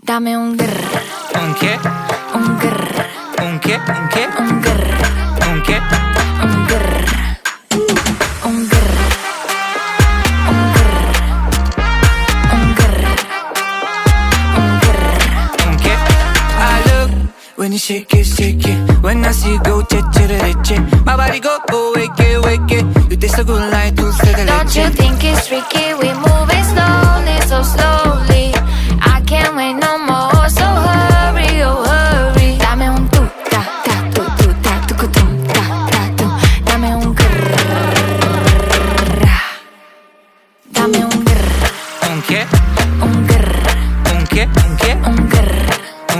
Dame un grr. ¿Un qué? Un grr. ¿Un qué? ¿Un qué? Un grr. ¿Un qué? Un grr. Un grr. Un grr. Un grr. Un grr. ¿Un qué? I look when you shake it. When I see you go, che. My body go, wake it. You taste so good like dulce de leche. Don't you think it's tricky? We move